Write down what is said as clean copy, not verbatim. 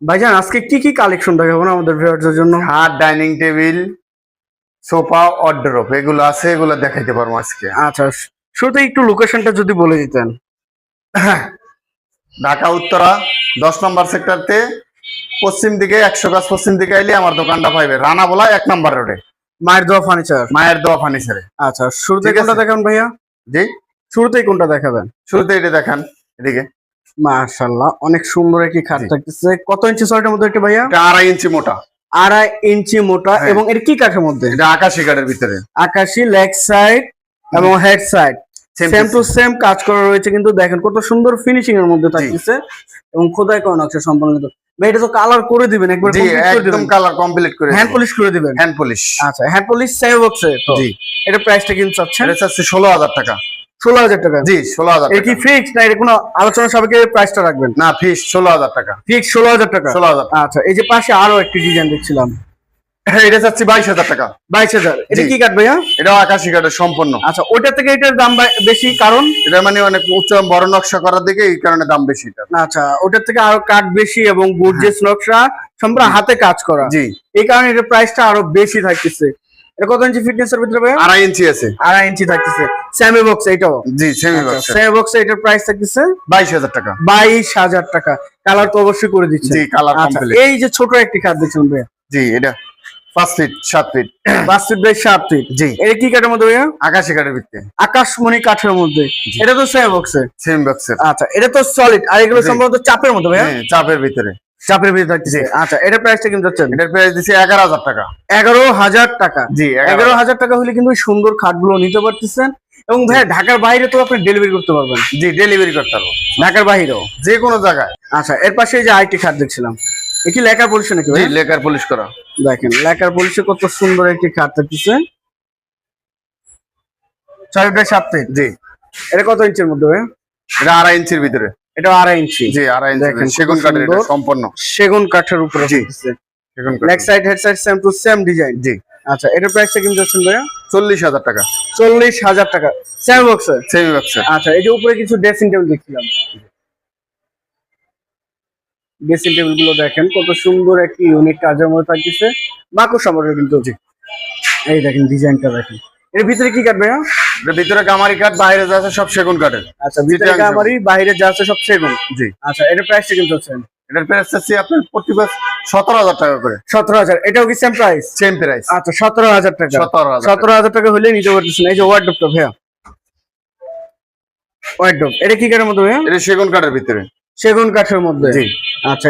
ভাইজান আজকে কি কি কালেকশন দেখাবো আমাদের ভিউয়ারদের জন্য? খাট, ডাইনিং টেবিল, সোফা, ওয়ারড্রপ এগুলো আছে, এগুলো দেখাইতে পারবো আজকে। আচ্ছা, শুরুতে একটু লোকেশনটা যদি বলে দিতেন। ঢাকা উত্তরা 10 নম্বর সেক্টরতে পশ্চিম দিকে 100 গজ পশ্চিম দিকে আইলে আমার দোকানটা পাইবে, রানা বলা 1 নম্বর রোডে, মায়ের দোয়া ফার্নিচার। মায়ের দোয়া ফার্নিচারে। আচ্ছা, শুরুতে ঠিক আছে। কোনটা দেখাবেন ভাইয়া? জি, শুরুতেই কোনটা দেখাবেন? শুরুতে এটা দেখান, এদিকে। মাশাআল্লাহ, অনেক সুন্দর একটি খাট জি। থাকতেছে। কত ইঞ্চি সয়টার মধ্যে এটা ভাইয়া? এটা 2.5 ইঞ্চি মোটা। 2.5 ইঞ্চি মোটা। হ্যাঁ। এবং এটা কি কাঠের মধ্যে? এটা আকাশি কাঠের ভিতরে। আকাশি লেগ সাইড এবং head side Same same to to same কাজ করা রয়েছে, কিন্তু দেখেন কত সুন্দর ফিনিশিং এর মধ্যে থাকতেছে এবং খোদাই করা নকশা সম্পন্ন। ভাই এটা তো কালার করে দিবেন একবার, জি, complete করে একদম দিবেন, কালার কমপ্লিট করে হ্যান্ড পলিশ করে দিবেন। Hand polish. আচ্ছা, হ্যান্ড পলিশ সেভ হচ্ছে তো? জি। এটা প্রাইসটা কিন্তু চাচ্ছেন এটা হচ্ছে 16,000 টাকা। 16,000 টাকা? জি, 16,000 এটা কি টাকা। ফিক্স না এটা কোনো আলোচনা সাপেক্ষে প্রাইসটা রাখবেন? না, ফিস 16,000 টাকা। ফিক্স 16,000 টাকা। 16,000 টাকা। আচ্ছা, এই যে পাশে আরো একটি ডিজাইন দেখছিলাম, এটা চাচ্ছি 22,000 টাকা। 22,000। এটা জি। কি কাঠ ভাইয়া? এটাও আকাশি কাঠের সম্পূর্ণ। আচ্ছা, ওইটা থেকে এটার দাম বেশি কারণ? এটা মানে অনেক উচ্চ বড় নকশা করার দিকে, এই কারণে দাম বেশি এটা। আচ্ছা, ওটার থেকে আরো কাঠ বেশি এবং গর্জিয়াস নকশা সম্পূর্ণ হাতে কাজ করা, জি, এই কারণে এটার প্রাইসটা আরো বেশি থাকতেছে। এটা কত ইঞ্চি ফিটনেস এর ভিতরে ভাইয়া? 2.5 ইঞ্চি আছে। 2.5 ইঞ্চি থাকতেছে। সেমি বক্স এটাও? জি, সেমি আচ্ছা, বক্স। সেমি বক্স এটার প্রাইস থাকতেছে 22,000 টাকা। 22,000 টাকা। কালার তো অবশ্যই করে দিচ্ছে। জি, কালার আচ্ছা, কমপ্লিট। এই যে ছোট একটি খাট দেখছেন ভাইয়া, জি, এটা 5 feet 7 feet. 5 feet by 7 feet. জি, এটা কি কাঠের মধ্যে ভাইয়া? আকাশি কাঠের ভিতরে, আকাশমণি কাঠের মধ্যে। এটা তো সেমি বক্সে। সেমি বক্সের। আচ্ছা, এটা তো সলিড, আর এগুলো জি। সম্ভবত চাপের মধ্যে ভাইয়া? হ্যাঁ, চাপের ভিতরে। চাপের ভিতরে থাকতেছে। আচ্ছা, এটার প্রাইসটা কিন্তু যাচ্ছে এটার প্রাইস দিছি 11,000 টাকা। 11,000 টাকা। জি, 11,000 টাকা হলে কিন্তু সুন্দর খাটগুলো নিতে পারতেছেন। এবং ভাইয়া ঢাকার বাইরে তো আপনি ডেলিভারি করতে পারবেন? জি, ডেলিভারি করতে পারবো ঢাকার বাইরেও? যে কোনো জায়গায়। আচ্ছা, এর পাশে এই যে আইটি খাট দেখছিলাম, এ কি লেকার পলিশ নাকি জি, ভাই? লেকার পলিশ করা। দেখেন লেকার পলিশে কত সুন্দর একটি খাট থাকতেছে। 6 বাই 7 ফিট। জি, এটা কত ইঞ্চির মধ্যে ভাই? এটা 2.5 ইঞ্চির ভিতরে। এটা 2.5 ইঞ্চি। জি, 2.5 ইঞ্চি। দেখেন, সেগুন কত কাঠের এটা সুন্দর। সম্পূর্ণ। সেগুন কাঠের উপরে জি। থাকতেছে। সেগুন লেগ কাঠ। Side head side same to same design. জি, আচ্ছা, এটার প্রাইসটা কিন্তু যাচ্ছেন ভাইয়া 40,000 টাকা। 40,000 টাকা। সেম বক্সে? সেমি বক্সের। আচ্ছা, এই যে উপরে কিছু ড্রেসিং টেবিল দেখছিলাম, ড্রেসিং টেবিল গুলো দেখেন কত সুন্দর একটি ইউনিক কাজের মধ্যে থাকতেছে। মাকড় সামরের কিন্তু। জি। এই দেখেন ডিজাইনটা দেখেন। এর ভিতরে কি কাঠ ভাইয়া? এটার ভিতরে গামারি কাঠ, বাইরে যা আছে সব সেগুন কাঠের। আচ্ছা, ভিতরে চিটাগাং আমারই, বাইরে যা আছে সব সেগুন। জি, আচ্ছা, এটার প্রাইসটা কিন্তু হচ্ছে এটার প্রাইস চাচ্ছি আপনার প্রতি পিস 17,000 টাকা করে। 17,000। এটাও কি সেম প্রাইস? Same price. আচ্ছা, 17,000 টাকা। 17,000 টাকা। 17,000 টাকা হলে নিতে পারতেছেন। এই যে ওয়ার্ডরোবটা ভাইয়া, ওয়ার্ডরোব এটা কি কাঠের মধ্যে ভাইয়া? এটা সেগুন কাঠের ভিতরে। সেগুন কাঠের মধ্যে। জি। আচ্ছা,